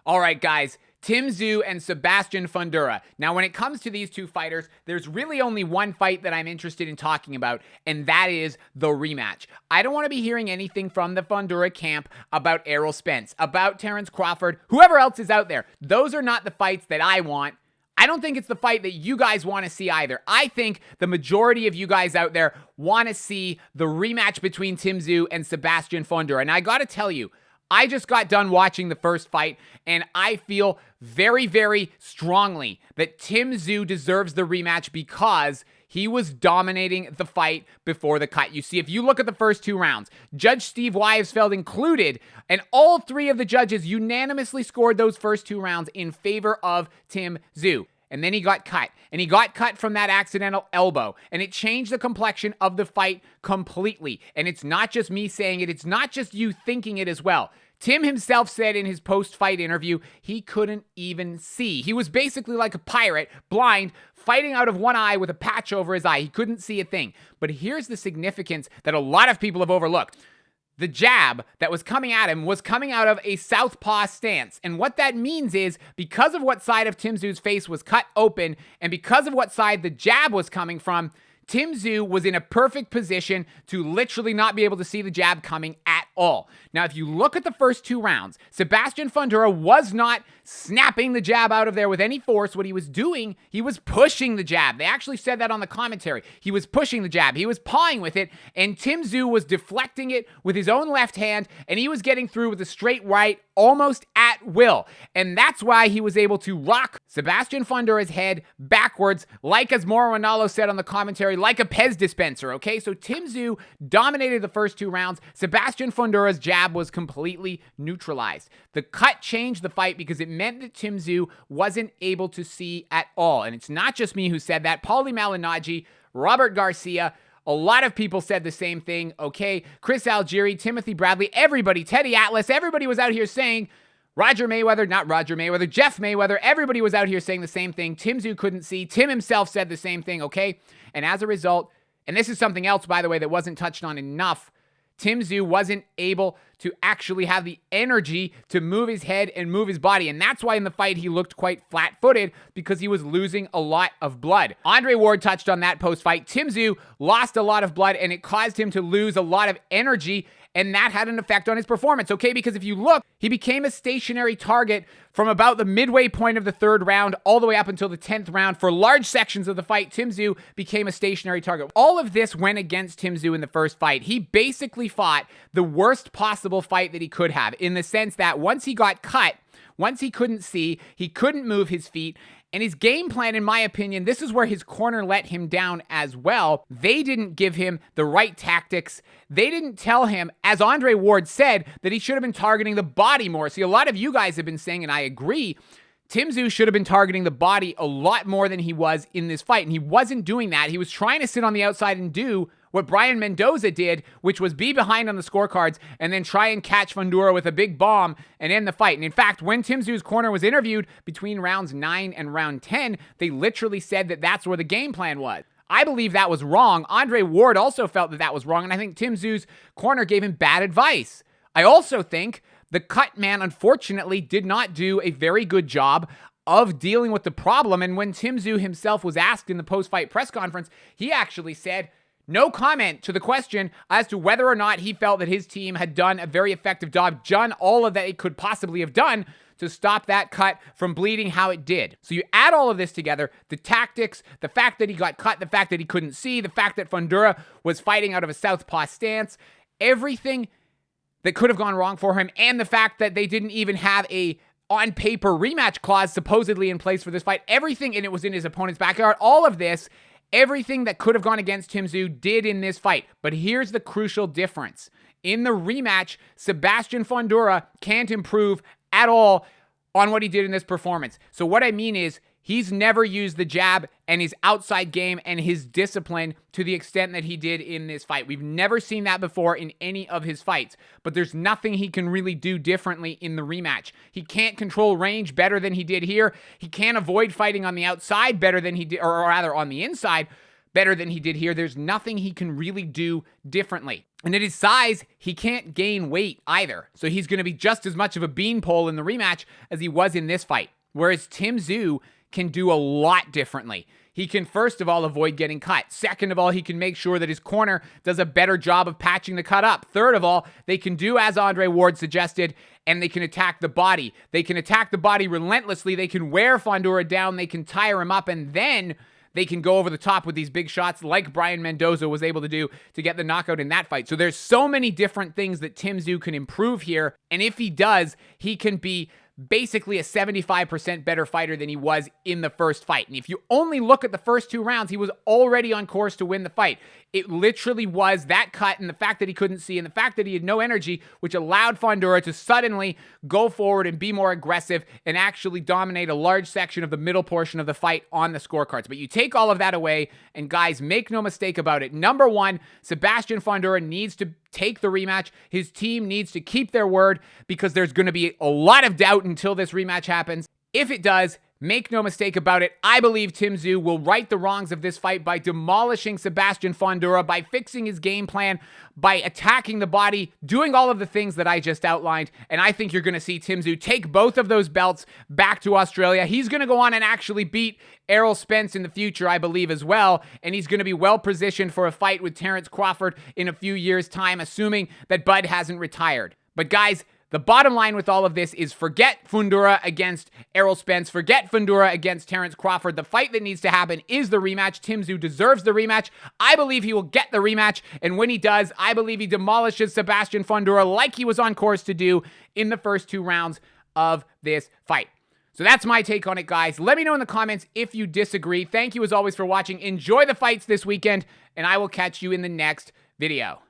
All right, guys, Tim Tszyu and Sebastian Fundora. Now, when it comes to these two fighters, there's really only one fight that I'm interested in talking about, and that is the rematch. I don't want to be hearing anything from the Fundora camp about Errol Spence, about Terrence Crawford, whoever else is out there. Those are not the fights that I want. I don't think it's the fight that you guys want to see either. I think the majority of you guys out there want to see the rematch between Tim Tszyu and Sebastian Fundora. And I got to tell you, I just got done watching the first fight, and I feel very, very strongly that Tim Tszyu deserves the rematch because he was dominating the fight before the cut. You see, if you look at the first two rounds, Judge Steve Weisfeld included, and all three of the judges unanimously scored those first two rounds in favor of Tim Tszyu. And then he got cut. And he got cut from that accidental elbow. And it changed the complexion of the fight completely. And it's not just me saying it. It's not just you thinking it as well. Tim himself said in his post-fight interview, he couldn't even see. He was basically like a pirate, blind, fighting out of one eye with a patch over his eye. He couldn't see a thing. But here's the significance that a lot of people have overlooked. The jab that was coming at him was coming out of a southpaw stance. And what that means is, because of what side of Tim Tszyu's face was cut open, and because of what side the jab was coming from, Tim Tszyu was in a perfect position to literally not be able to see the jab coming at all. Now, if you look at the first two rounds, Sebastian Fundora was not snapping the jab out of there with any force. What he was doing, he was pushing the jab. They actually said that on the commentary. He was pushing the jab. He was pawing with it, and Tim Tszyu was deflecting it with his own left hand, and he was getting through with a straight right almost at will. And that's why he was able to rock Sebastian Fundora's head backwards, like as Mauro Ranallo said on the commentary, like a Pez dispenser, okay? So Tim Tszyu dominated the first two rounds. Sebastian Fundora's jab was completely neutralized. The cut changed the fight because it meant that Tim Tszyu wasn't able to see at all. And it's not just me who said that. Paulie Malignaggi, Robert Garcia, a lot of people said the same thing, okay? Chris Algieri, Timothy Bradley, everybody, Teddy Atlas, everybody was out here saying Jeff Mayweather, everybody was out here saying the same thing. Tim Tszyu couldn't see. Tim himself said the same thing, okay? And as a result, and this is something else, by the way, that wasn't touched on enough, Tim Tszyu wasn't able to actually have the energy to move his head and move his body. And that's why in the fight he looked quite flat-footed, because he was losing a lot of blood. Andre Ward touched on that post-fight. Tim Tszyu lost a lot of blood, and it caused him to lose a lot of energy, and that had an effect on his performance, okay? Because if you look, he became a stationary target from about the midway point of the third round all the way up until the 10th round. For large sections of the fight, Tim Tszyu became a stationary target. All of this went against Tim Tszyu in the first fight. He basically fought the worst possible fight that he could have, in the sense that once he got cut, once he couldn't see, he couldn't move his feet, and his game plan, in my opinion, this is where his corner let him down as well. They didn't give him the right tactics. They didn't tell him, as Andre Ward said, that he should have been targeting the body more. See, a lot of you guys have been saying, and I agree, Tim Tszyu should have been targeting the body a lot more than he was in this fight, and he wasn't doing that. He was trying to sit on the outside and do what Brian Mendoza did, which was be behind on the scorecards and then try and catch Fundora with a big bomb and end the fight. And in fact, when Tim Tszyu's corner was interviewed between rounds 9 and round 10, they literally said that that's where the game plan was. I believe that was wrong. Andre Ward also felt that that was wrong, and I think Tim Tszyu's corner gave him bad advice. I also think the cut man, unfortunately, did not do a very good job of dealing with the problem. And when Tim Tszyu himself was asked in the post-fight press conference, he actually said no comment to the question as to whether or not he felt that his team had done a very effective job, done all of that it could possibly have done to stop that cut from bleeding how it did. So you add all of this together, the tactics, the fact that he got cut, the fact that he couldn't see, the fact that Fundora was fighting out of a southpaw stance, everything that could have gone wrong for him, and the fact that they didn't even have a on-paper rematch clause supposedly in place for this fight, everything, and it was in his opponent's backyard, all of this, everything that could have gone against Tim Tszyu did in this fight. But here's the crucial difference. In the rematch, Sebastian Fundora can't improve at all on what he did in this performance. So what I mean is, he's never used the jab and his outside game and his discipline to the extent that he did in this fight. We've never seen that before in any of his fights, but there's nothing he can really do differently in the rematch. He can't control range better than he did here. He can't avoid fighting on the outside better than he did, or rather on the inside better than he did here. There's nothing he can really do differently. And at his size, he can't gain weight either. So he's going to be just as much of a beanpole in the rematch as he was in this fight. Whereas Tim Tszyu can do a lot differently. He can, first of all, avoid getting cut. Second of all, he can make sure that his corner does a better job of patching the cut up. Third of all, they can do as Andre Ward suggested, and they can attack the body. They can attack the body relentlessly. They can wear Fundora down. They can tire him up, and then they can go over the top with these big shots like Brian Mendoza was able to do to get the knockout in that fight. So there's so many different things that Tim Tszyu can improve here, and if he does, he can be basically a 75% better fighter than he was in the first fight. And if you only look at the first 2 rounds, he was already on course to win the fight. It literally was that cut and the fact that he couldn't see and the fact that he had no energy, which allowed Fundora to suddenly go forward and be more aggressive and actually dominate a large section of the middle portion of the fight on the scorecards. But you take all of that away, and guys, make no mistake about it. Number one, Sebastian Fundora needs to take the rematch. His team needs to keep their word because there's going to be a lot of doubt until this rematch happens. If it does, make no mistake about it, I believe Tim Tszyu will right the wrongs of this fight by demolishing Sebastian Fundora, by fixing his game plan, by attacking the body, doing all of the things that I just outlined. And I think you're going to see Tim Tszyu take both of those belts back to Australia. He's going to go on and actually beat Errol Spence in the future, I believe, as well. And he's going to be well positioned for a fight with Terrence Crawford in a few years' time, assuming that Bud hasn't retired. But guys, the bottom line with all of this is forget Fundora against Errol Spence. Forget Fundora against Terrence Crawford. The fight that needs to happen is the rematch. Tim Tszyu deserves the rematch. I believe he will get the rematch. And when he does, I believe he demolishes Sebastian Fundora like he was on course to do in the first 2 rounds of this fight. So that's my take on it, guys. Let me know in the comments if you disagree. Thank you as always for watching. Enjoy the fights this weekend, and I will catch you in the next video.